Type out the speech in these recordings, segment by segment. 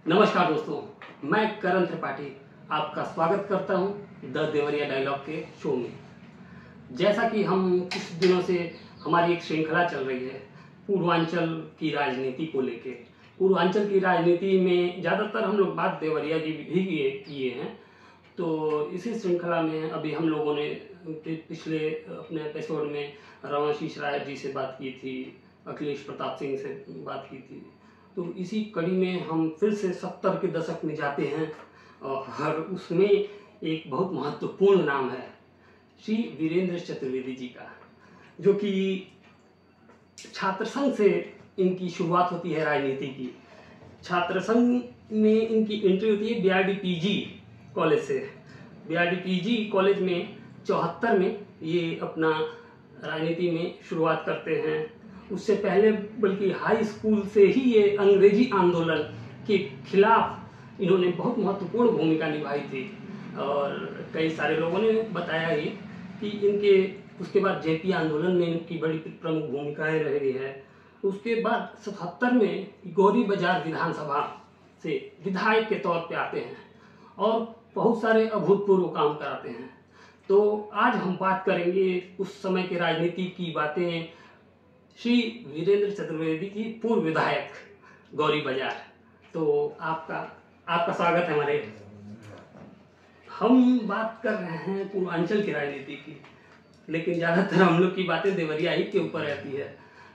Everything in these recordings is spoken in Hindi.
नमस्कार दोस्तों, मैं करण त्रिपाठी आपका स्वागत करता हूं द देवरिया डायलॉग के शो में। जैसा कि हम कुछ दिनों से हमारी एक श्रृंखला चल रही है पूर्वांचल की राजनीति को लेके। पूर्वांचल की राजनीति में ज़्यादातर हम लोग बात देवरिया की भी किए हैं। तो इसी श्रृंखला में अभी हम लोगों ने पिछले अपने एपिसोड में रमाशीष राय जी से बात की थी, अखिलेश प्रताप सिंह से बात की थी। तो इसी कड़ी में हम फिर से 70 के दशक में जाते हैं और उसमें एक बहुत महत्वपूर्ण नाम है श्री वीरेंद्र चतुर्वेदी जी का, जो कि छात्र संघ से इनकी शुरुआत होती है राजनीति की। छात्र संघ में इनकी एंट्री होती है बीआरडी-पीजी कॉलेज से। बीआरडी-पीजी कॉलेज में 74 में ये अपना राजनीति में शुरुआत करते हैं। उससे पहले बल्कि हाई स्कूल से ही ये अंग्रेजी आंदोलन के खिलाफ इन्होंने बहुत महत्वपूर्ण भूमिका निभाई थी और कई सारे लोगों ने बताया ही कि इनके उसके बाद जेपी आंदोलन में इनकी बड़ी प्रमुख भूमिकाएं रही है। उसके बाद 77 में गौरी बाजार विधानसभा से विधायक के तौर पे आते हैं और बहुत सारे अभूतपूर्व काम कराते हैं। तो आज हम बात करेंगे उस समय के राजनीति की बातें, श्री वीरेंद्र चतुर्वेदी जी पूर्व विधायक गौरी बाजार। तो आपका स्वागत है हमारे। हम बात कर रहे हैं पूर्वांचल की राजनीति की, लेकिन ज़्यादातर हम लोग की बातें देवरिया ही के ऊपर रहती है।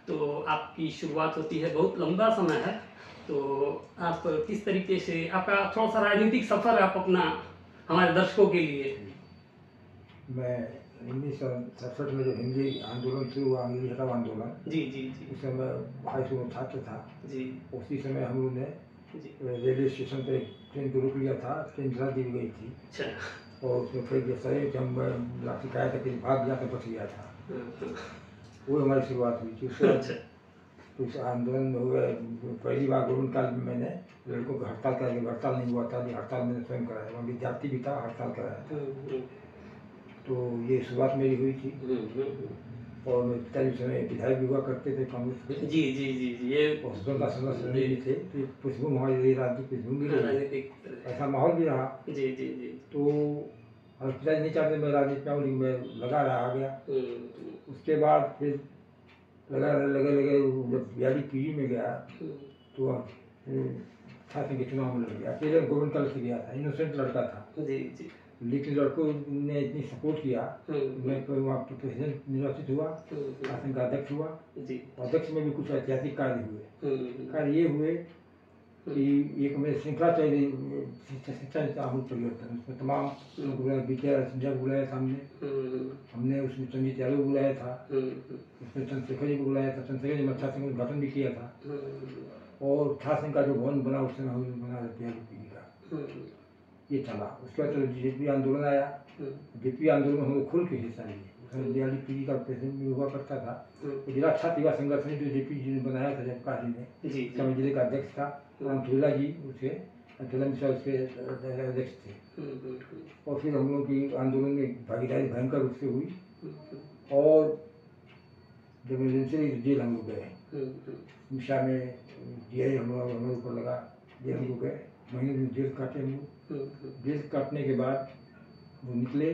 तो आपकी शुरुआत होती है, बहुत लंबा समय है। तो आप किस तरीके से आपका थोड़ा सा राजनीतिक सफर आप अपना हमारे दर्शकों के लिए। मैं 1967 में जो हिंदी आंदोलन शुरू हुआ, अंग्रेजी हटाओ आंदोलन, जी जी जी, उस समय हाई स्कूल में छात्र था जी। उसी समय हम लोग ने रेलवे स्टेशन पे ट्रेन को रोक लिया था। ट्रेन जला दी गई थी। अच्छा। और उसमें कई जैसे जब लाठी खाया था कि भाग गया तो बच गया था। वो हमारी शुरुआत हुई थी उससे। अच्छा। तो उस आंदोलन में हुए पहली बार गोविंद काल में मैंने लड़कों को हड़ताल कराया। हड़ताल नहीं हुआ था, हड़ताल मैंने स्वयं कराया। वहाँ विद्यार्थी भी था, हड़ताल कराया था। तो ये शुरुआत मेरी हुई थी। और मैं पिताजी समय विधायक भी हुआ करते थे कांग्रेस के। जी जी जी जी, ये सदस्य भी थे। तो पृष्ठभूमि हमारी राजनीतिक पृष्ठभूमि रही, ऐसा माहौल भी रहा। जी जी जी। तो और पिताजी नहीं चाहते मैं राजनीति में आऊँ, लेकिन मैं लगा रहा आ गया। उसके बाद फिर लगे जब बीआरडी-पीजी में गया तो छात्र के चुनाव में लग गया। फिर गोविंद काल से गया था, इनोसेंट लड़का था। जी जी। लेकिन लड़कों ने इतनी सपोर्ट किया, मैं वहाँ प्रेसिडेंट निर्वाचित हुआ, शासन का अध्यक्ष हुआ। अध्यक्ष में भी कुछ ऐतिहासिक कार्य हुए। कार्य ये हुए कि एक में श्रृंखला चल रही शिक्षा आमूल परिवर्तन, उसमें तमाम विजय सिंधिया को बुलाया था हमने उसमें संजीत यादव को बुलाया था, उसमें चंद्रशेखर जी को बुलाया था। चंद्रशेखर जी छात्र संघ का उद्घाटन भी किया था। और छात्र संघ का जो भवन बना उसमें हम बना बीआरडी-पीजी का, ये चला। उसके बाद जेपी आंदोलन आया। जेपी आंदोलन में हम लोग खुल के हिस्सा लिए। उसमें बीआरडी-पीजी का प्रेसिडेंट भी हुआ करता था। तो जिला छात्र युवा संगठन जो जेपी जी ने बनाया था जब काशी में, समय जिले का अध्यक्ष था रामचूला जी, उसके मिश्रा उसके अध्यक्ष थे। और फिर हम लोग की आंदोलन में भागीदारी भयंकर रूप से हुई। और जब इमरजेंसी जेल हम लोग गए, मिश्रा में DI हमारे ऊपर लगा, जेल हम लोग गए, महीने में जेल काटे हम लोग। जेल काटने के बाद वो निकले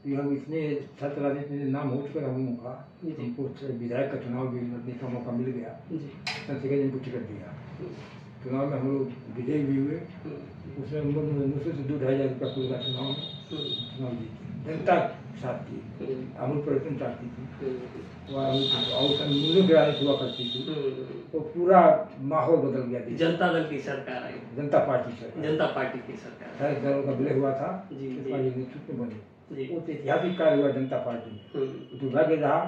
कि हम इतने छात्र राजनीति में नाम हो चुका हम लोगों का, उनको विधायक का चुनाव भी लड़ने का मौका मिल गया। चंद्रशेखर जी को टिकट दिया। चुनाव में हम लोग विजयी भी हुए। उसमें हम लोग 900 से 2-2,500 रुपया कुल का चुनाव जीते। जनता साथ थी, आमूल परिवर्तन चाहती थी, और मूल्यों की राजनीति हुआ करती थी। तो पूरा माहौल बदल गया। जनता दल की सरकार आई, जनता पार्टी की सरकार, सारे दलों का विलय हुआ था, नेतृत्व बने। वो ऐतिहासिक कार्य हुआ जनता पार्टी में। दुर्भाग्य रहा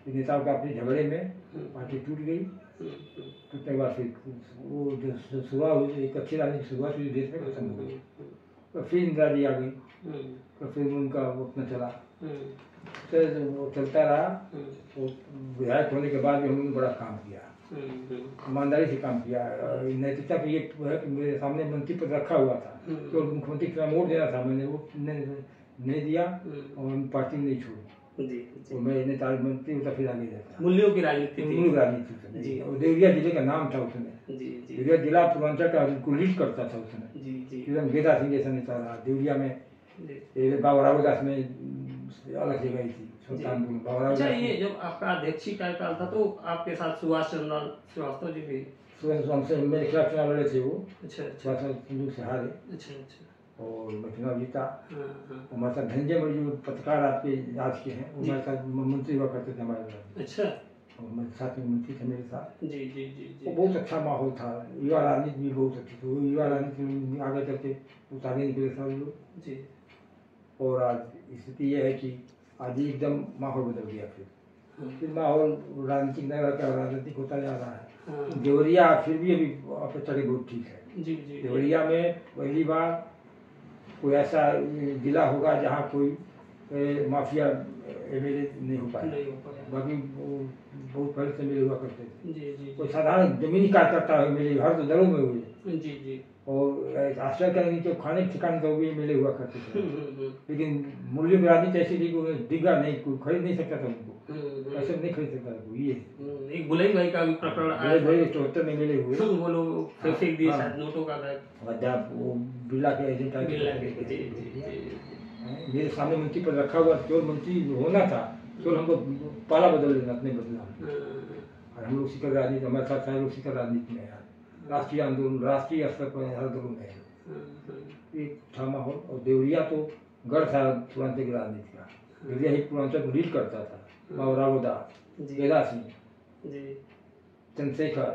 नेताओं के अपने झगड़े में पार्टी टूट गई। टूटने के बाद फिर वो जो शुरुआत हुई, एक अच्छी राजनीति शुरुआत हुई, देश में खत्म हो गई। तो फिर इंदिरा जी आ गई, तो फिर उनका अपना चला। फिर वो चलता रहा। तो विधायक होने के बाद भी हम लोगों ने बड़ा काम किया, ईमानदारी से काम किया। नैतिकता की एक है कि मेरे सामने मंत्री पद रखा हुआ था, तो मुख्यमंत्री का वोट देना था, मैंने वो नहीं दिया और पार्टी नहीं छोड़ी। जी। तो मैं नेता मंत्री हूँ, फिर आगे जाता। मूल्यों की राजनीति थी। मूल राजनीति जी। और देवरिया जिले का नाम था उसमें। जी जी। देवरिया जिला पूर्वांचल का को लीड करता था उसमें। जी जी। एकदम गेदा सिंह जैसा नेता रहा देवरिया में। बाबा रावदास में अलग जगह थी सुल्तानपुर बाबा। अच्छा, ये जब आपका अध्यक्षी कार्यकाल था तो आपके साथ सुभाष चंद्र श्रीवास्तव जी भी हमसे मेरे खिलाफ चुनाव लड़े थे वो। अच्छा सुभाष चंद्र से हारे। अच्छा अच्छा। और मैं चुनाव जीता। हाँ। हमारे साथ धनंजय मणि जो पत्रकार आपके आज के हैं, वो हमारे साथ मंत्री हुआ करते थे हमारे साथ। अच्छा। और मेरे साथ में मंत्री थे मेरे साथ। जी जी जी। वो बहुत अच्छा माहौल था। युवा राजनीति भी बहुत अच्छी थी। वो युवा राजनीति में आगे चलते उतारे निकले सारे लोग जी। और आज स्थिति यह है कि आज एकदम माहौल बदल गया। फिर माहौल राजनीतिक नगर का राजनीतिक होता जा रहा है। देवरिया फिर भी अभी अपेक्षा बहुत ठीक है। जी जी। देवरिया में पहली बार कोई ऐसा जिला होगा जहाँ कोई माफिया एमएलए नहीं हो पाया। बाकी बहुत पहले से एमएलए हुआ करते थे। जी जी। कोई साधारण जमीनी कार्यकर्ता एमएलए हर तो दलों में हुए। जी जी। और आश्रय करेंगे तो खाने के ठिकाने तो भी एमएलए हुआ करते थे। लेकिन मूल्य में राजनीति ऐसी थी कि उन्हें दिखा नहीं, कोई खरीद नहीं सकता था उनको। ऐसे नहीं खरीद सकता था। ये एक बुलई भाई का भी प्रकरण आया था। 74 में एमएलए हुए। वो लोग फेंक दिए शायद नोटों का बैग। वो बिरला के एजेंट जी। मेरे सामने मंत्री पर रखा हुआ केवल मंत्री होना था, केवल हमको पाला बदल देना, नहीं बदला। और हम लोग शिखर राजनीति, हमारे साथ सारे लोग शिखर राजनीति में है। राष्ट्रीय आंदोलन, राष्ट्रीय स्तर पर हर आंदोलन है। एक था माहौल। और देवरिया तो गढ़ था पूर्वांचल की राजनीति का। देवरिया ही पूर्वांचल को लीड करता था। बाबा रावदास, गेदा सिंह, चंद्रशेखर,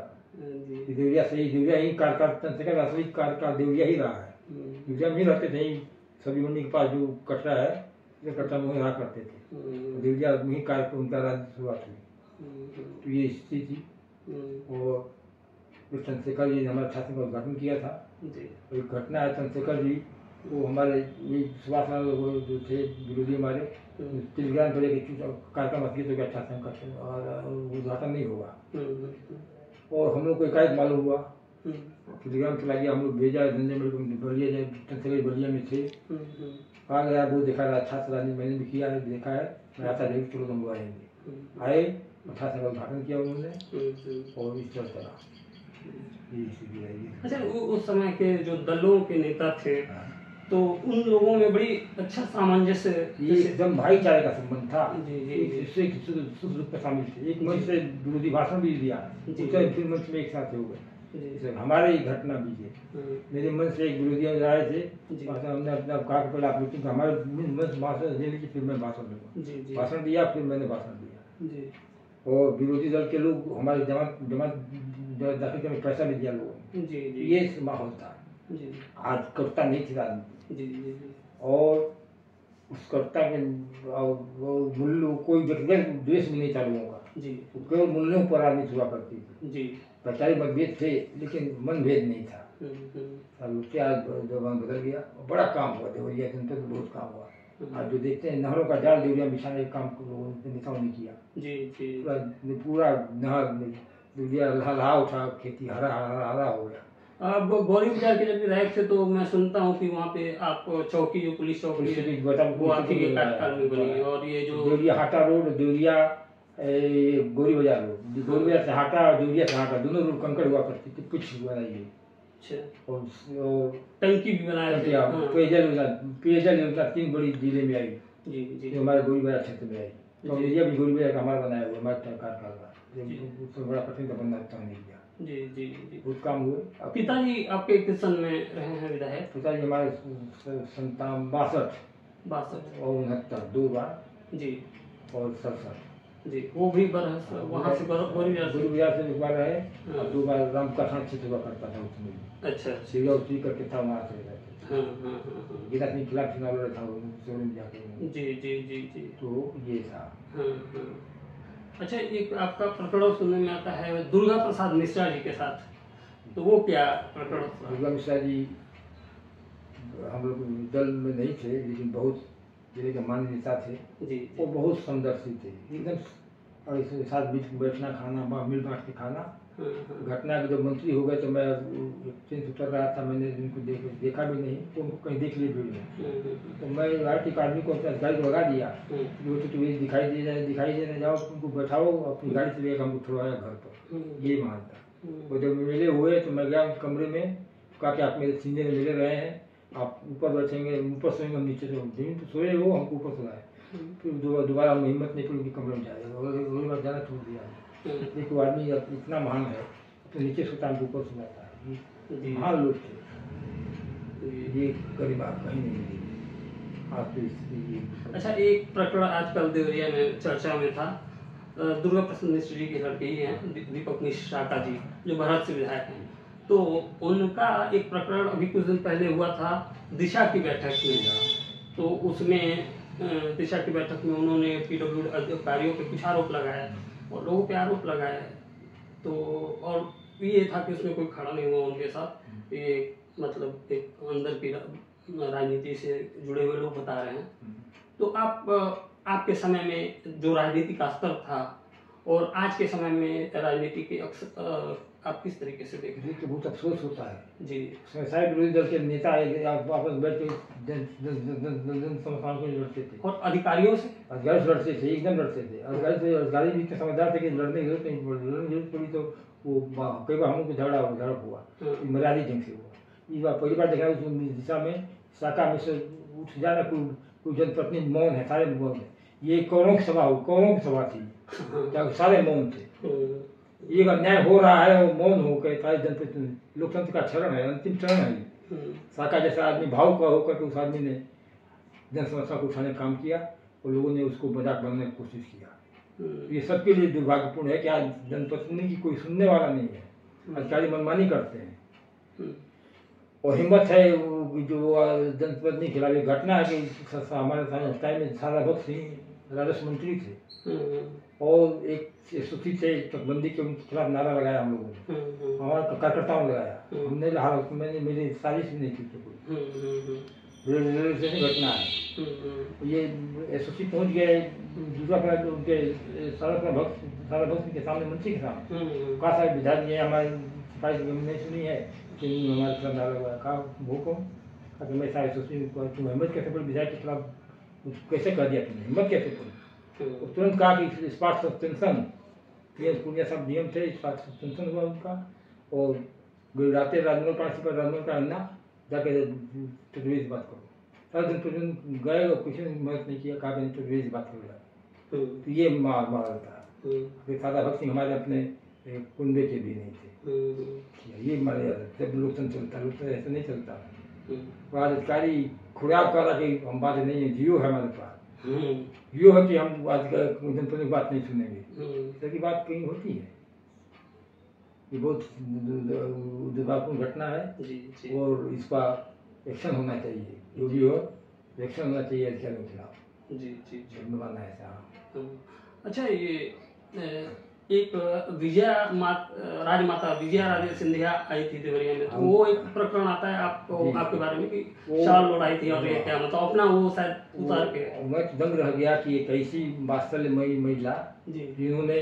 देवरिया से ही देवरिया ही कार्यकाल चंद्रशेखर असली कार्यकाल देवरिया ही रहा है। देवरिया में ही रहते थे। सभी मंडी के पास जो कटरा है, कटरा में रहा करते थे। देवरिया में ही कार्यक्रम उनका राज्य शुरुआत हुई। तो ये स्थिति थी। और चंद्रशेखर जी ने हमारे छात्र का उद्घाटन किया था। एक घटना है, चंद्रशेखर जी वो हमारे ये सुभाष जो थे विरोधी हमारे टेलीग्राम पर एक कार्यक्रम रखिए तो क्या छात्र का और उद्घाटन नहीं होगा। और हम लोग को एकाएक मालूम हुआ, टेलीग्राम चला गया। हम लोग भेजा धंधे में बलिया, चंद्रशेखर बलिया में थे। आ गया वो देखा रहा छात्र राजनीति मैंने भी किया है, देखा है, मैं आता रहेगी, चलो हम लोग आएंगे। आए छात्र का उद्घाटन किया उन्होंने और इस तरह चला। अच्छा, उस समय के जो दलों के नेता थे तो उन लोगों में बड़ी अच्छा सामंजस्य, एकदम भाईचारे का संबंध था। जी। सुख दुख में शामिल थे। एक मंच से विरोधी भाषण भी दिया, फिर मंच में एक साथ हो गए। हमारे ही घटना भी है। मेरे मंच से एक विरोधी आए थे, हमने अपना कहा कि पहले आप मीटिंग का हमारे मंच भाषण दे लीजिए, फिर मैं भाषण दूंगा। भाषण दिया, फिर मैंने भाषण दिया। और विरोधी दल के लोग हमारे जमा दाखिल करने में पैसा भी दिया लोगों ने। ये माहौल था। आज कविता नहीं थी राजनीति। और उस कविता के मूल्यों कोई व्यक्तिगत द्वेष भी नहीं था लोगों का। केवल मूल्यों पर राजनीति हुआ करती थी। वैचारिक मतभेद थे लेकिन मन भेद नहीं था। उसके आज जबान बदल गया। बड़ा काम हुआ देवरिया जनता को, बहुत काम हुआ। आज जो देखते हैं नहरों का जाल देवरिया बिछाने का काम नेताओं ने किया। पूरा नहर देवरिया लहा उठा, खेती हरा हो गया। अब गौरी बाजार के जब विधायक थे तो मैं सुनता हूँ कि वहाँ पे आप चौकी, जो पुलिस चौकी है वो आप ही के कार्यकाल में बनी। और ये जो देवरिया हाटा रोड, देवरिया गौरी बाजार रोड, गौरी बाजार से हाटा और देवरिया से हाटा दोनों रोड कंकड़ हुआ करती थी, कुछ बनाई गई। और टंकी भी बनाया गया। पेयजल योजना 3 बड़ी जिले में आई। जो हमारे गौरी बाजार क्षेत्र में आई। तो भी गौरी बाजार का हमारा बनाया हुआ, हमारे कार्यकाल का। उसमें बड़ा कठिन बनना नहीं किया। जी। बहुत काम हुए। पिताजी आपके किस सन में रहे हैं विधायक? पिताजी हमारे 62 और 69, 2 बार। और 67। वो भी वहाँ से गौरी बाजार से 1 बार रहे और 2 बार राम का खान क्षेत्र हुआ करता था उसमें। अच्छा। सीधा उतरी करके था, वहाँ से रहते। गीता के खिलाफ चुनाव लड़ा था जाके। जी। तो ये था। अच्छा, एक आपका प्रकरण सुनने में आता है दुर्गा प्रसाद मिश्रा जी के साथ, तो वो क्या प्रकरण? दुर्गा मिश्रा जी हम लोग दल में नहीं थे, लेकिन बहुत जिले के मान्य नेता थे। वो बहुत समदर्शी थे एकदम, और इसके साथ बैठना खाना, मिल बांट के खाना घटना के जब मंत्री हो गए तो मैं ट्रेन से उतर रहा था, मैंने उनको देखा भी नहीं, तो उनको कहीं देख लिए भीड़ में, तो मैं आर्टिक आदमी को अपना गाड़ी को लगा दिया, वो तो तुम्हें दिखाई देने जाओ, उनको बैठाओ, अपनी गाड़ी से लेकर हमको छुड़वाया घर पर, ये मान था। वो जब मिले हुए तो मैं गया कमरे में, कहा कि आप मेरे सीनियर में मिले रहे हैं, आप ऊपर बैठेंगे, ऊपर सोएंगे, हम नीचे जमीन तो सोए हो, हमको ऊपर सोए। फिर दोबारा हम हिम्मत नहीं पड़ी कि कमरे में जाएगा, और बार जाना छोड़ दिया। देखो आदमी इतना महान है तो नीचे सोता है, ऊपर सो जाता है, ये महान लोग थे, ये गरीब आप कहीं नहीं मिलेगी आप तो। अच्छा, एक प्रकरण आजकल देवरिया में चर्चा में था, दुर्गा प्रसाद मिश्र जी के लड़के ही हैं, दीपक मिश्रा का जी, जो भरत से विधायक हैं, तो उनका एक प्रकरण अभी कुछ दिन पहले हुआ था दिशा की बैठक में। तो उसमें दिशा की बैठक में उन्होंने पीडब्ल्यूडी अधिकारियों पे कुछ आरोप लगाया और लोगों पे आरोप लगाया, तो और ये था कि उसमें कोई खड़ा नहीं हुआ उनके साथ, ये मतलब एक अंदर की राजनीति से जुड़े हुए लोग बता रहे हैं। तो आपके समय में जो राजनीति का स्तर था और आज के समय में राजनीति के आप किस तरीके से देख रहे हैं? तो बहुत अफसोस होता है जी, सारे विरोधी दल के नेता आपस बैठ के समस्याओं को लड़ते थे, और अधिकारियों से लड़ते थे, एकदम लड़ते थे। अधिकारी भी इतने समझदार थे कि लड़ने की जरूरत पड़ी तो वो कई बार हम लोग झड़प हुआ, मर्यादित ढंग से हुआ। इस बार पहली बार देखा उस दिशा में शाखा में से उठ जाना, कोई जनप्रतिनिधि मौन है, सारे मौन है। ये कौरों की सभा थी, सारे मौन थे। ये अन्याय हो रहा है और मौन हो गए सारे जनप्रतिनिधि। लोकतंत्र का चरण है, अंतिम चरण है। शाखा जैसा आदमी भावुक होकर के उस आदमी ने जन समस्या को उठाने का काम किया और लोगों ने उसको मजाक बनाने की कोशिश किया। ये सबके लिए दुर्भाग्यपूर्ण है कि आज जनप्रतिनिधि की कोई सुनने वाला नहीं है, अधिकारी मनमानी करते हैं। और हिम्मत है जो जनप्रतिनिधि के खिलाफ घटना है कि हमारे टाइम में सारा भक्त सिंह राजस्व मंत्री थे और एक 130 से तकबंदी के उनके खिलाफ नारा लगाया हम लोगों ने, हमारे कार्यकर्ताओं ने लगाया, हमने मैंने मेरी साजिश भी नहीं की थी कोई, रेलवे स्टेशन घटना है। ये एसओसी पहुंच गए दूसरा उनके सारा भक्त के सामने, मंत्री के सामने, कहा साहब विधायक ये हमारी शिकायत नहीं सुनी है कि हमारे खिलाफ नारा लगाया, कहा वो कौन, कहा मैं सारे एसओसी तुम हिम्मत कैसे पड़ी विधायक के खिलाफ, कैसे कर दिया तुमने, हिम्मत कैसे पड़ी। तुरंत कहा कि स्पार्ट सस्पेंशन, पूर्णिया सब नियम थे, स्पार्ट सस्पेंशन हुआ उनका, और गुजराते राजमोहन पार्टी पर राजमोहन का अन्ना जाके चतुर्वेदी से बात करो। सारे दिन गए और किसी ने मदद नहीं किया, कहा कि चतुर्वेदी से बात करो। तो ये मार था। सादा भक्त सिंह हमारे अपने कुंबे के भी नहीं थे, ये हमारे जब लोकतंत्र चलता, लोकतंत्र ऐसा नहीं चलता। आज अधिकारी खुराब कर रहा कि हम बातें नहीं है, जियो है हमारे पास, यो है कि हम आज जनप्रतिनिधि की बात नहीं सुनेंगे, इसकी बात कहीं होती है। ये बहुत दुर्भाग्यपूर्ण घटना है और इस पर एक्शन होना चाहिए, जो भी हो एक्शन होना चाहिए अधिकारियों के खिलाफ। जी मानना है ऐसा। अच्छा, ये एक राजमाता विजया राजे सिंधिया आई थी देवरिया में, तो वो एक प्रकरण आता है आपके बारे में कि शाल लौटाई थी और ये क्या मतलब अपना वो शायद उतार के। मैं दंग रह गया कि एक ऐसी वात्सल्यमयी महिला जिन्होंने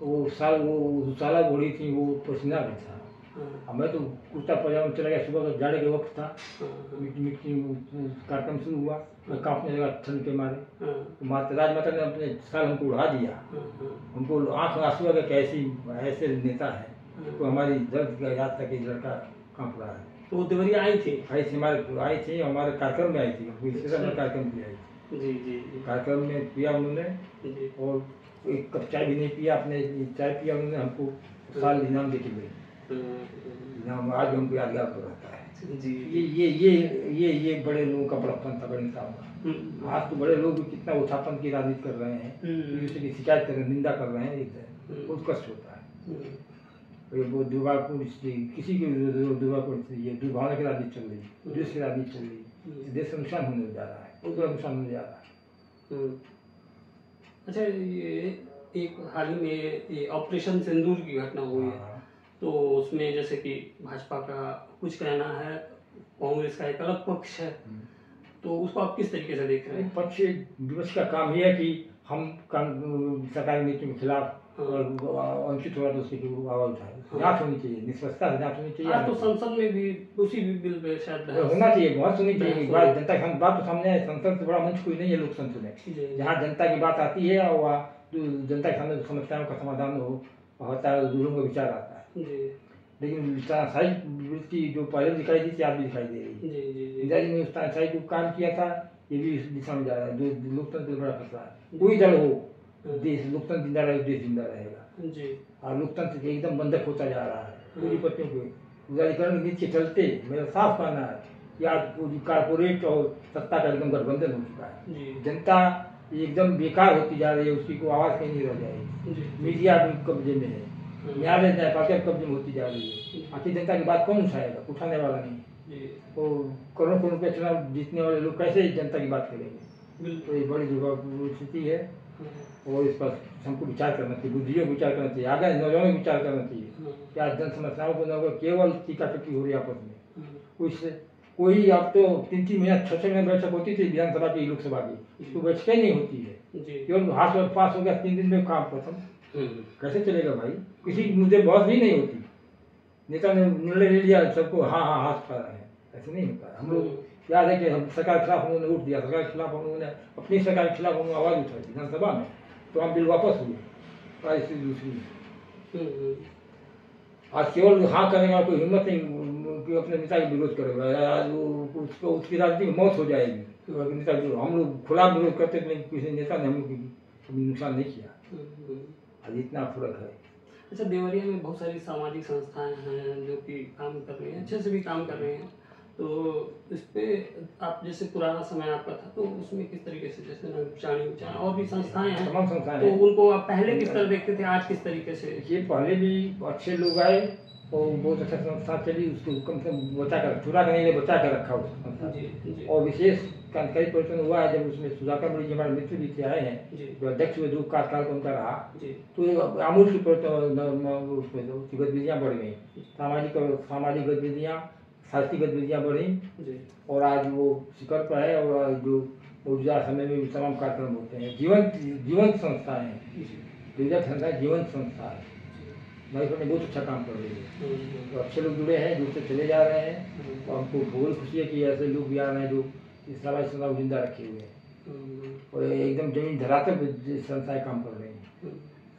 वो साला बोली थी, वो पसीना भी था, मैं तो कुर्ता पजामा चला गया, सुबह का जाड़े के वक्त था, मिट्टी कार्यक्रम शुरू हुआ, मैं कांपने लगा ठंड के मारे, तो राजमाता ने अपने साल हमको उड़ा दिया, हमको आंख आंसू आ गया कि ऐसे नेता है तो हमारी दर्द का याद था कि लड़का कांप रहा है। तो देवरिया आई थी हमारे कार्यक्रम में आई थी, कार्यक्रम भी आई थी। जी कार्यक्रम में पिया उन्होंने और एक कप चाय भी नहीं पिया, अपने चाय पिया उन्होंने, हमको साल इनाम दे के गए। आज हमको यादगार तो रहता है। जी, ये बड़े लोगों का बड़प्पन था, बड़े इंसान का। आज तो बड़े लोग कितना उठापन की राजनीति कर रहे हैं, दूसरे की शिकायत कर रहे हैं, निंदा कर रहे हैं, बहुत कष्ट होता है। वो दुर्भाग्यपूर्ण किसी की दुर्भाग्यपूर्ण ये दुर्भावना की राजनीति चल रही, देश की राजनीति चल रही, देश का नुकसान होने जा रहा है, बहुत बड़ा नुकसान होने जा रहा है। अच्छा, ये एक हाल ही में ये ऑपरेशन सिंदूर की घटना हुई है, तो उसमें जैसे कि भाजपा का कुछ कहना है, कांग्रेस का एक अलग पक्ष है, तो उसको आप किस तरीके से देख रहे हैं? पक्ष विपक्ष का काम ही है कि हम सरकारी नीतियों के खिलाफ और उनकी थोड़ा तो उसकी आवाज उठाए। जांच होनी चाहिए, निष्पक्षता से जांच होनी चाहिए। आज तो संसद में भी उसी बिल पे शायद होना चाहिए, बहुत होनी चाहिए। बात जनता की बात तो सामने है, संसद से बड़ा मंच कोई नहीं है लोकतंत्र में। जहाँ जनता की बात आती है और वहाँ जनता के सामने समस्याओं का समाधान होता है, दूसरों का विचार आता है। लेकिन तानाशाही वृत्ति जो पहले दिखाई दी थी आज भी दिखाई दे रही है। इंदिरा जी ने उस तानाशाही को काम किया था, ये भी इस दिशा में जा रहा है। जो लोकतंत्र बड़ा खतरा है, कोई दल हो, देश लोकतंत्र जिंदा रहे, देश जिंदा रहेगा। और लोकतंत्र एकदम बंधक होता जा रहा है। पूरी पत्तियों को उदारीकरण नीति के चलते मेरा साफ कहना है कि आज कारपोरेट और सत्ता का एकदम गठबंधन हो चुका है। जनता एकदम बेकार होती जा रही है, उसकी कोई आवाज कहीं नहीं रह जाएगी। मीडिया भी कब्जे में है, न्यायालय न्यायपालिका कब्जे में होती जा रही है। आखिर जनता की बात कौन उठाएगा? उठाने वाला नहीं। तो करोड़ों करोड़ रुपये चुनाव जीतने वाले लोग कैसे जनता की बात करेंगे? तो ये बड़ी दुर्भाग्यपूर्ण स्थिति है और इस पर हमको विचार करना चाहिए, बुद्धियों को विचार करना चाहिए, आगे नौजवानों को विचार करना चाहिए। क्या जन समस्याओं को न केवल टीका टक्की हो रही है आपस में। कोई अब तो 3-3 महीना 6-6 महीना बैठक होती थी विधानसभा की, लोकसभा की, तो बैठकें नहीं होती है। केवल हाथ वर्ष पास हो गया, 3 दिन में काम खत्म। कैसे चलेगा भाई? किसी मुद्दे बहस भी नहीं होती। नेता ने निर्णय ले लिया, सबको हाँ हाँ हाथ उठा रहे हैं, ऐसे नहीं होता है। हम लोग याद है कि हम सरकार के खिलाफ उन्होंने उठ दिया, सरकार के खिलाफ उन्होंने अपनी सरकार के खिलाफ उन्होंने आवाज उठाई विधानसभा में, तो हम बिल वापस हुए। स्थिति दूसरी आज केवल हाँ करने का कोई हिम्मत नहीं कि अपने नेता का विरोध करेगा। आज वो उसको उसकी राजनीति में मौत हो जाएगी। नेता हम लोग खुला विरोध करते थे, किसी नेता ने हम लोग कभी नुकसान नहीं किया। आज इतना फर्क है। अच्छा, देवरिया में बहुत सारी सामाजिक संस्थाएं हैं जो कि काम कर रही हैं, अच्छे से भी काम कर रही हैं। तो इस पे आप जैसे पुराना समय आपका था तो उसमें किस तरीके से, जैसे चाणी और भी संस्थाएं हैं, तमाम संस्थाएं, तो उनको आप पहले किस तरह देखते थे, आज किस तरीके से? ये पहले भी अच्छे लोग आए और बहुत अच्छा संस्था चली, उसको कम से कम बचा कर, चुरा कर नहीं, बचा कर रखा उस संस्था। और विशेष क्रांतिकारी परिवर्तन हुआ है जब उसमें सुधाकर मणि जी हमारे मित्र भी थे, आए हैं, जो अध्यक्ष हुए, जो कार्यकाल उनका रहा, तो आमूल की गतिविधियाँ बढ़ गई। सामाजिक गतिविधियाँ, साहित्यिक गतिविधियाँ बढ़ी और आज वो शिखर पर है। और जो ऊर्जा समय में भी तमाम कार्यक्रम होते हैं, जीवंत संस्थाएं हैं। जीवंत संस्था है, भाई ने बहुत अच्छा काम कर रही है। तो अच्छे लोग जुड़े हैं, जुड़ते चले जा रहे हैं और हमको बहुत खुशी है कि ऐसे लोग भी आ रहे हैं जो इस समाज संस्था जिंदा रखे हुए हैं और एकदम जमीन धरातल पर संस्थाएं काम कर रही हैं।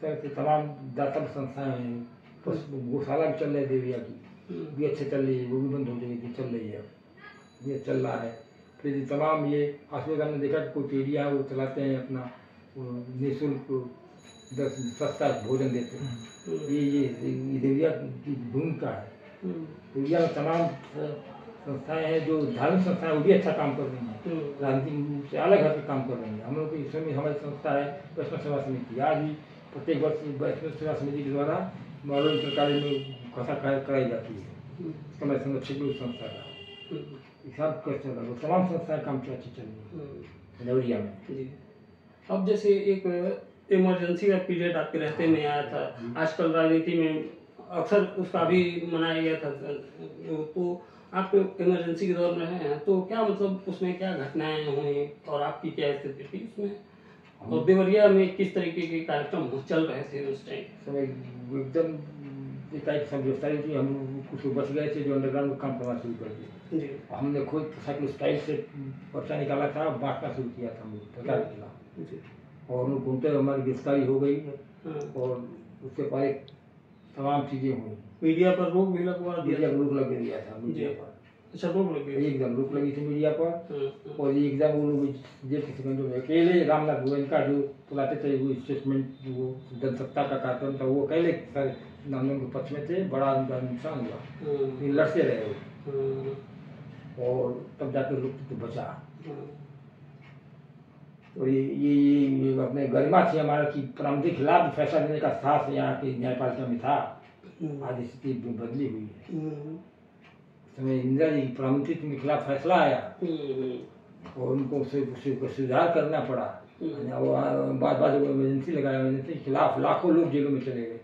सर तमाम दातव्य संस्थाएं हैं, गौशाला भी चल रही है, देविया की भी अच्छे चल रही है, वो भी बंद हो जाएगी, चल रही है, ये चल रहा है। फिर तमाम ये हॉस्पिटल हमने देखा कि कोई पीढ़ियाँ वो चलाते हैं, अपना निःशुल्क सस्ता भोजन देते हैं। ये देविया की भूमिका है। देविया में तमाम संस्थाएं हैं, जो धार्मिक संस्थाएं वो भी अच्छा काम कर रही हैं, राजनीतिक से अलग हटकर काम कर रही हैं। हम लोग इसमें भी हमारी संस्था है वैष्णव सेवा समिति, आज भी प्रत्येक वर्ष वैष्णव सेवा समिति के द्वारा मालूम सरकारी में कथा कराई जाती है। समय संरक्षक भी उस संस्था का हिसाब कर चल रहा है। तमाम संस्थाएं काम से अच्छी चल रही है देवरिया में। अब जैसे एक इमरजेंसी का पीरियड आपके रहते में आया था, आजकल राजनीति में अक्सर उसका भी मनाया गया था, तो आप इमरजेंसी के दौर में हैं, तो क्या मतलब उसमें क्या घटनाएं हुई और आपकी क्या स्थिति थी उसमें, और देवरिया में किस तरीके के कार्यक्रम चल रहे थे उस टाइम? समय एकदम सब गिरफ्तारी थी, हम कुछ बच गए थे जो अंडरग्राउंड काम करना शुरू कर दिया। हमने खुद साइकिल स्टाइल से पर्चा निकाला था, बांटना शुरू किया था हम लोग सरकार के खिलाफ, और हम घूमते हमारी गिरफ्तारी हो गई और उसके पहले तमाम चीज़ें हुई। मीडिया पर रोक भी लगवा दिया, मीडिया पर रोक लग दिया था, मीडिया पर। अच्छा, रोक लगी, एकदम रोक लगी थी मीडिया पर। और एकदम वो लोग जेल के सेकंडों में अकेले रामनाथ गोविंद का जो बुलाते थे वो स्टेटमेंट, वो जनसत्ता का कार्यक्रम था, वो अकेले सारे नामों के पक्ष में थे, बड़ा उनका नुकसान हुआ, लड़ते रहे वो और तब जाकर रुक तो बचा। और ये अपने गरिमा थी हमारा कि प्रधानमंत्री के खिलाफ फैसला देने का साहस यहाँ की न्यायपालिका में था। आज स्थिति बदली हुई है। समय इंदिरा जी प्रधानमंत्री के खिलाफ फैसला आया और उनको सुधार करना पड़ा। बाद इमरजेंसी लगाया, इमरजेंसी के खिलाफ लाखों लोग जेलों में चले गए।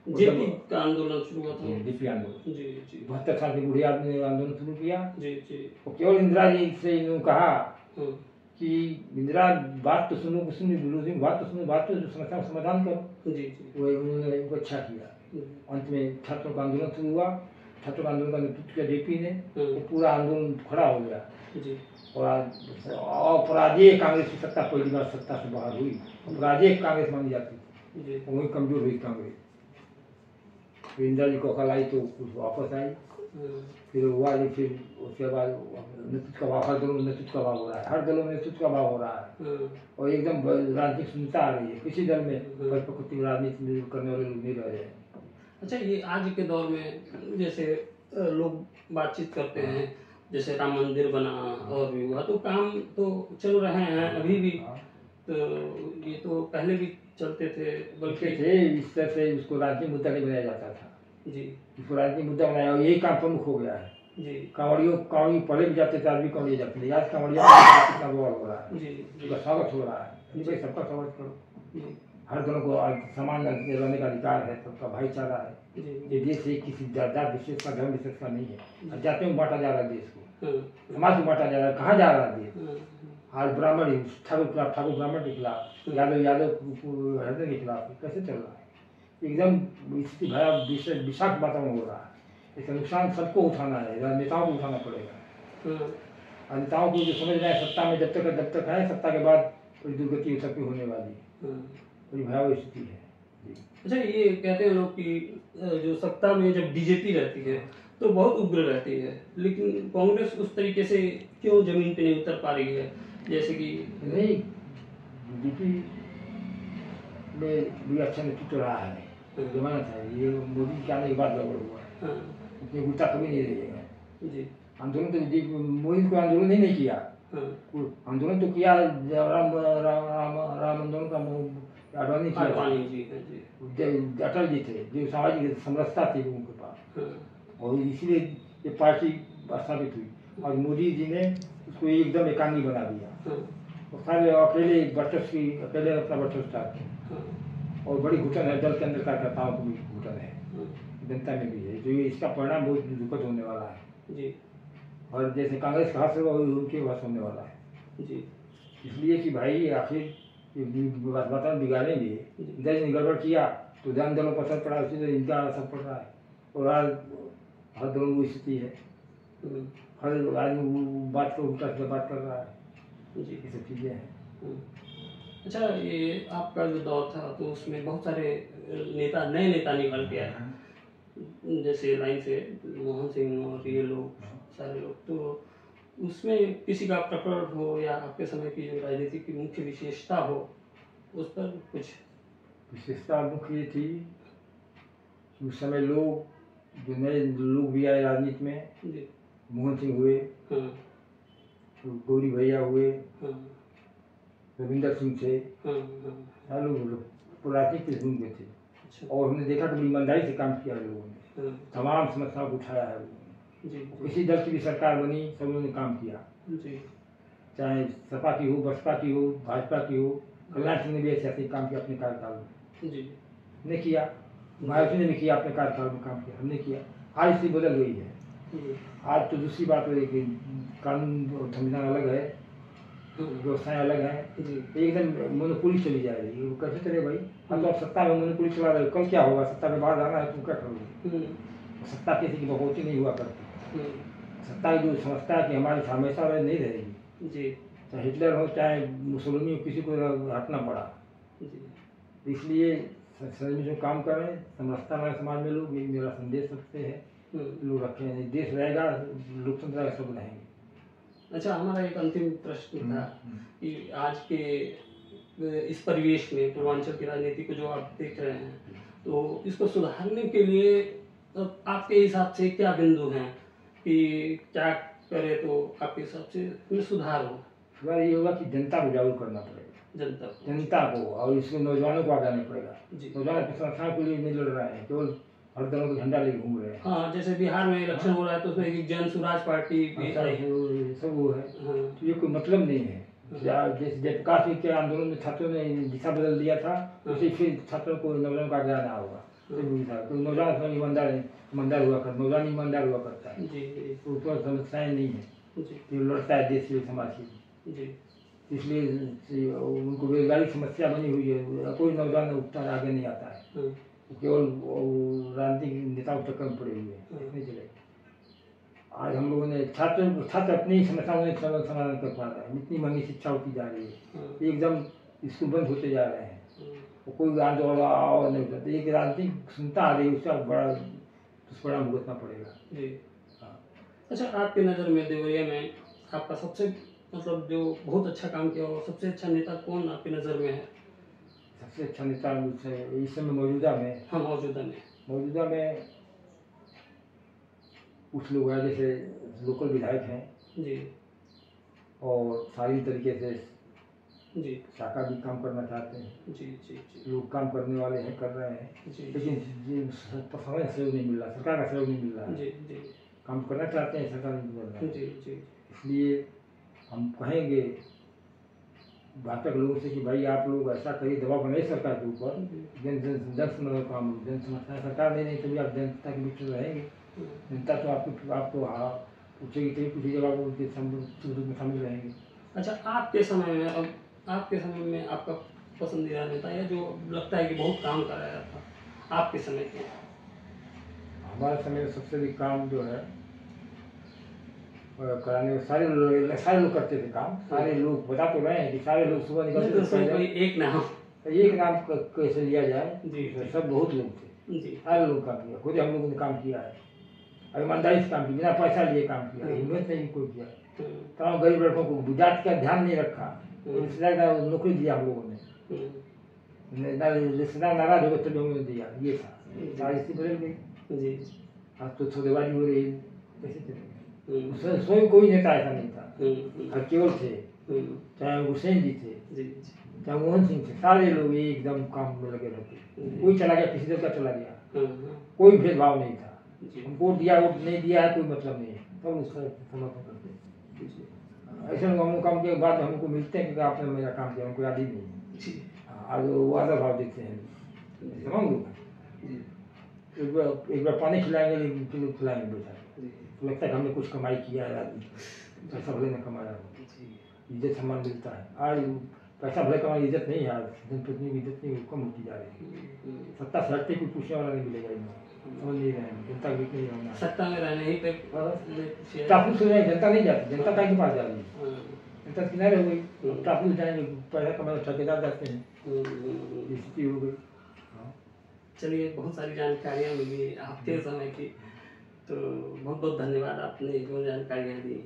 जेपी का आंदोलन शुरू हुआ था, जेपी आंदोलन, जी जी, 72 साल के बूढ़े आदमी ने आंदोलन शुरू किया। जी जी, और केवल इंदिरा जी से इन्होंने कहा कि इंदिरा बात तो सुनो, कुछ नहीं विरोधी बात तो सुनो, बात तो समस्या का समाधान करो। जी वो उन्होंने उनको अच्छा किया। अंत में छात्रों का आंदोलन शुरू हुआ, छात्रों का आंदोलन का नेतृत्व किया जेपी ने, तो पूरा आंदोलन खड़ा हो गया जी। और अपराधीय कांग्रेस की सत्ता पहली बार सत्ता से बाहर हुई। अपराधीय कांग्रेस मानी जाती थी, वही कमजोर हुई कांग्रेस। फिर इंदिरा जी को अकल आई तो कुछ वापस आई, फिर हुआ नहीं। फिर उसके बाद नेतृत्व का भाव, हर दलों में नेतृत्व का भाव हो रहा है, हर दलों में नेतृत्व का भाव हो रहा है और एकदम राजनीतिक शून्यता आ रही है। किसी दल में परिपक्वता राजनीति करने वाले लोग नहीं रह रहे हैं। अच्छा, ये आज के दौर में जैसे लोग बातचीत करते हैं, जैसे राम मंदिर बना और भी हुआ, तो काम तो चल रहे हैं अभी भी, तो ये तो पहले भी चलते थे, बल्कि इस तरह से उसको राजनीतिक मुद्दा नहीं बनाया जाता था जी। इसको राजनीतिक मुद्दा बनाया और यही काम प्रमुख हो गया है जी। कांवड़ियों पहले भी जाते थे, आज भी कांवड़िया जाते थे। आज कांवड़िया कितना बवाल हो रहा है, उसका स्वागत हो रहा है। भाई सबका स्वागत करो, हर दलों को समान रहने का अधिकार है, सबका भाईचारा है। ये देश एक किसी जात विशेष का, धर्म विशेष का नहीं है। जातियों में बांटा जा रहा है देश को, समाज में बांटा जा रहा है। कहाँ जा रहा है देश? आज ब्राह्मण ठाकुर ब्राह्मण के खिलाफ, यादव हृदय के खिलाफ कैसे चल रहा है? एकदम स्थिति भया विषाक्त वातावरण हो रहा है। इसका नुकसान सबको उठाना है, नेताओं को उठाना पड़ेगा। नेताओं को जो समझ रहे हैं सत्ता में जब तक है, सत्ता के बाद कोई दुर्गति सबकी होने वाली है, बड़ी भयावह स्थिति है। अच्छा, ये कहते हैं लोग कि जो सत्ता में जब बीजेपी रहती है तो बहुत उग्र रहती है, लेकिन कांग्रेस उस तरीके से क्यों जमीन पे नहीं उतर पा रही है? जैसे कि नहीं, बीजेपी में भी अच्छा नेतृत्व रहा है, जमाना था। ये मोदी के आने के बाद गड़बड़ हुआ, इतनी गुस्सा कभी नहीं रहेगा जी। आंदोलन तो मोदी को आंदोलन ही नहीं किया, आंदोलन तो किया राम आंदोलन का अडवाणी अटल जी थे, जो सामाजिक समरसता थी उनके पास, और इसलिए ये पार्टी स्थापित हुई। और मोदी जी ने उसको एकदम एकांगी बना दिया और सारे अकेले अपना वर्चस्व चाहते और बड़ी घुटन है दल के अंदर कार्यकर्ताओं को भी घुटन है, जनता में भी है, जो इसका परिणाम बहुत दुखद होने वाला है जी। और जैसे कांग्रेस का हाथ होगा उनके पास होने वाला है जी। इसलिए कि भाई आखिर वातावरण बिगाड़ेंगे, इधर गड़बड़ किया तो ध्यान दलों पर असर पड़ा, उसी तरह इनका असर पड़ रहा है। और आज हर दलों की स्थिति है, हर आदमी बात को उल्टा से बात कर रहा है जी, ये सब चीज़ें हैं। अच्छा, ये आपका जो दौर था तो उसमें बहुत सारे नए नेता निकल के आए, जैसे लाइन से मोहन सिंह और ये लोग सारे लोग, तो उसमें किसी का प्रकरण हो या आपके समय की जो राजनीति की मुख्य विशेषता हो, उस पर कुछ? विशेषता मुख्य ये थी उस समय लोग जो नए लोग भी आए राजनीति में जी। मोहन सिंह हुए, गौरी भैया हुए, रविंदर सिंह थे, सारे लोग राजनीति से घूम गए थे। अच्छा। और हमने देखा कि ईमानदारी से काम किया है लोगों ने, तमाम समस्याओं को उठाया है लोगों ने। किसी दल की भी सरकार बनी, सब लोगों ने काम किया जी। चाहे सपा की हो, बसपा की हो, भाजपा की हो। कल्याण सिंह ने भी ऐसे काम किया अपने कार्यकाल में जी, ने किया। मायावती ने भी किया अपने कार्यकाल में काम किया, हमने किया। आज स्थिति बदल गई है, आज तो दूसरी बात हो रही कि कानून और संविधान अलग है, व्यवस्थाएं अलग हैं, एकदम मोनोपोली चली जा रही है। वो कैसे चले भाई? हम तो आप सत्ता में मोनोपोली चला रहे हो, कल क्या होगा? सत्ता के बाहर जाना है तो क्या करोगे? सत्ता किसी की बहुती नहीं हुआ करती, सत्ता जो समझता है कि हमारी हमेशा नहीं रहेगी जी। चाहे हिटलर हो, चाहे मुसोलिनी हो, किसी को हटना पड़ा जी। इसलिए में जो काम करें, समझता है समाज में लोग, ये मेरा संदेश रखते हैं, लोग रखे हैं। देश रहेगा, लोकतंत्र रहेगा, सब रहेंगे। अच्छा, हमारा एक अंतिम प्रश्न था कि आज के इस परिवेश में पूर्वांचल की राजनीति को जो आप देख रहे हैं, तो इसको सुधारने के लिए आपके हिसाब से क्या बिंदु हैं कि क्या करे तो आपके हिसाब से सुधार हो? सुधार ये होगा कि जनता को जागरूक करना पड़ेगा, जनता को, और इसमें नौजवानों को आगाना पड़ेगा। नौजवान अपनी समस्याओं के लिए नहीं लड़ रहे हैं, केवल हर दलों को झंडा लेके घूम रहे हैं। हाँ, जैसे बिहार में इलेक्शन हो रहा है तो उसमें एक जन स्वराज पार्टी सब वो है, तो ये कोई मतलब नहीं है। जैसे जयप्रकाश सिंह के आंदोलन में छात्रों ने दिशा बदल दिया था, उसे फिर छात्रों को नौजवानों का आगाना होगा। तो नौजवान ईमानदार हुआ करता, नौजवान ईमानदार हुआ करता है, तो उस पर समस्याएं नहीं है, तो लड़ता है देश के समाज के। इसलिए उनको बेरोजगारी की समस्या बनी हुई है। कोई नौजवान उठता है, आगे नहीं आता है, केवल राजनीतिक नेताओं के चक्कर में पड़े हुए हैं, नहीं चले। आज हम लोगों ने छात्र अपनी समस्याओं में समाधान कर पा रहे हैं। इतनी महंगी शिक्षा होती जा रही है, एकदम स्कूल बंद होते जा रहे हैं, कोई आंदोलन और नहीं होता। एक राजनीतिक क्षमता आ रही है, उसका बड़ा दुष्परिणाम भुगतना पड़ेगा जी। हाँ, अच्छा, आपकी नज़र में देवरिया में आपका सबसे मतलब जो बहुत अच्छा काम किया हो, सबसे अच्छा नेता कौन आपकी नज़र में है? सबसे अच्छा नेता इस समय मौजूदा में? हाँ, मौजूदा में कुछ लोग हैं, जैसे लोकल विधायक हैं जी, और सारी तरीके से जी शाखा भी काम करना चाहते हैं जी जी जी, लोग काम करने वाले हैं, कर रहे हैं जी, लेकिन समय सहयोग नहीं मिल रहा, सरकार का सहयोग नहीं मिल रहा जी जी। काम करना चाहते हैं, सरकार नहीं मिल रहा जी जी। इसलिए हम कहेंगे भाजपा के लोगों से कि भाई आप लोग ऐसा करिए, दबाव बनाइए सरकार के ऊपर, जन समस्या काम, जन समस्या सरकार नहीं तभी आप जनता के बीच में रहेंगे। जनता तो आपको हाँ पूछेगी, तभी पूछेगी जब आप उनके सुख दुख में शामिल रहेंगे। अच्छा, आपके समय में, अब आपके समय में आपका पसंदीदा नेता या जो लगता है कि बहुत काम कराया था आपके समय के? हमारे समय में सबसे अधिक काम जो है कराने में सारे लोग करते थे काम। सारे लोग बता तो रहे हैं कि सारे लोग सुबह निकलते, एक नाम कैसे लिया जाए जी, सब बहुत लोग थे जी, सारे लोग काम किया, खुद हम लोगों ने काम किया है, ईमानदारी से काम किया, बिना पैसा लिए काम किया, हिम्मत नहीं कोई किया। तमाम गरीब लड़कों को जाति का ध्यान नहीं रखा, रिश्तेदार का नौकरी दिया हम लोगों ने, रिश्तेदार नाराज हो गए तो लोगों ने दिया, ये था। सारी स्थिति बदल गई, आज तो छोटेबाजी हो रही है, कैसे चलेगा? स्वयं कोई नेता ऐसा नहीं था, केवल थे, चाहे हुसैन जी थे, चाहे मोहन सिंह थे, सारे लोग एकदम काम में लगे रहते। कोई चला गया, किसी दल का चला गया, कोई भेदभाव नहीं था। वोट दिया, वोट नहीं दिया है, कोई मतलब नहीं है, सब उसका समर्थन करते हैं। ऐसे हम लोग काम के बाद हमको मिलते हैं कि आपने मेरा काम किया, हमको याद ही नहीं। आज वो आधा भाव देते हैं, समझ लो। एक बार पानी खिलाएंगे, लेकिन खिलाएंगे बेटा, तो लगता है कि हमने कुछ कमाई किया है, पैसा भले न कमाया, इज्जत सम्मान मिलता है। आज पैसा भले कमाई, इज्जत नहीं है, आज जनप्रतिनिधि की इज्जत नहीं, कम होती जा रही है। सत्ता से हटते कोई पूछने वाला नहीं मिलेगा, समझ नहीं रहे हैं, जनता के बीच नहीं रहना, सत्ता में रहने ही पे टापू से जनता नहीं जाती, जनता का के पास जा रही है, जनता किनारे हो गई, टापू जाएंगे, पैसा कमाए ठेकेदार जाते हैं, स्थिति हो गई। चलिए, बहुत सारी जानकारियाँ मिली आपके समय की, तो बहुत बहुत धन्यवाद, आपने जो जानकारियाँ दी।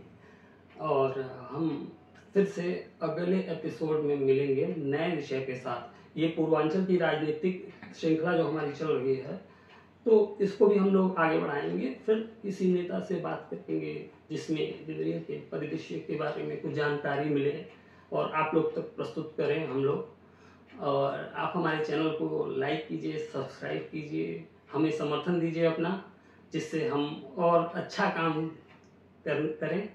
और हम फिर से अगले एपिसोड में मिलेंगे नए विषय के साथ। ये पूर्वांचल की राजनीतिक श्रृंखला जो हमारी चल रही है, तो इसको भी हम लोग आगे बढ़ाएंगे। फिर किसी नेता से बात करेंगे जिसमें देवरिया के परिदृश्य के बारे में कुछ जानकारी मिले और आप लोग तक प्रस्तुत करें हम लोग। और आप हमारे चैनल को लाइक कीजिए, सब्सक्राइब कीजिए, हमें समर्थन दीजिए अपना, जिससे हम और अच्छा काम करें।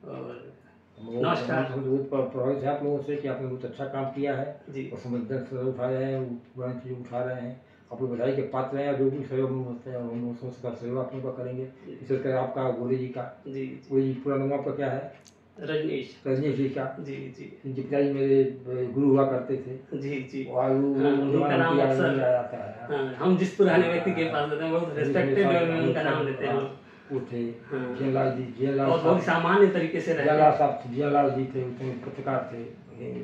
और नमस्कार। प्रभावित है आप लोगों से कि आपने बहुत अच्छा काम किया है जी, और समझदार से उठा रहे हैं, पुरानी चीज़ उठा रहे हैं, आप लोग बधाई के पात्र हैं। जो भी सहयोग होते हैं हम उसका सहयोग आप लोगों का करेंगे, विशेषकर आपका गोरी जी का जी, गोरी जी पूरा नाम आपका क्या है? रजनीश जी का जी जी, इनके पिताजी मेरे गुरु हुआ करते थे जी जी, उनका नाम अक्सर आता है। हम जिस पुराने व्यक्ति के पास जाते हैं बहुत रिस्पेक्टेड उनका नाम लेते हैं वो थे जियालाल जी, जियालाल और बहुत सामान्य तरीके से जियालाल जी थे, उसमें पत्रकार थे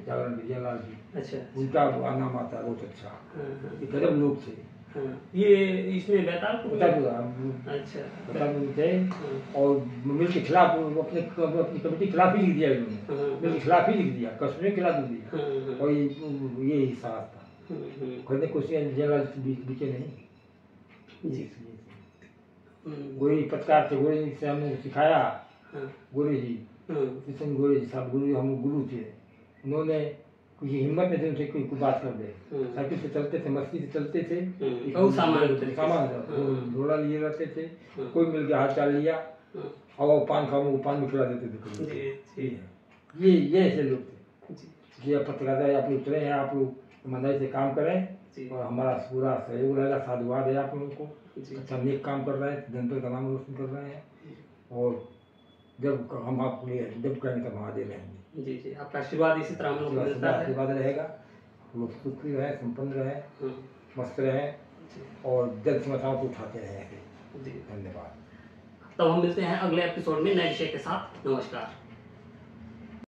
जागरण के जियालाल जी। अच्छा, उनका नाम आता है बहुत अच्छा, गजब लोग थे। ये इसमें बैतालपुर अच्छा बैतालपुर थे, और मिल के खिलाफ अपनी कमेटी खिलाफ ही लिख दिया इन्होंने, मिल के खिलाफ ही लिख दिया, कश्मीर के खिलाफ लिख दिया, और ये हिसाब था। खरीदने कोशिश जियालाल बीचे नहीं जी। गोरी पत्रकार थे, गोरी से हमने सिखाया, गोरी जी किशन गोरी जी साहब गुरु, हम गुरु थे। उन्होंने कुछ हिम्मत नहीं थी उनसे कोई बात कर दे, साइकिल से चलते थे, मस्ती से चलते थे, सामान घोड़ा लिए रहते थे, कोई मिल गया हाथ चाल लिया, हवा पान खाओ वो पान भी खिला देते थे। ये ऐसे लोग थे। ये पत्रकारिता आप लोग उतरे हैं, आप लोग ईमानदारी से काम करें और हमारा पूरा सहयोग रहेगा, साधुवाद है आप लोगों को। अच्छा नेक काम कर रहे हैं, जनता का नाम रोशन कर रहे हैं, और जब हम आप जब कहेंगे तब वहाँ दे रहेंगे। जी जी, आपका आशीर्वाद इसी तरह हम लोग को मिलता है। आशीर्वाद रहेगा, लोग सुखी रहे, संपन्न रहे, मस्त रहे और जल्द समस्याओं को उठाते रहे। जी धन्यवाद। तब हम मिलते हैं अगले एपिसोड में नए विषय के साथ। नमस्कार।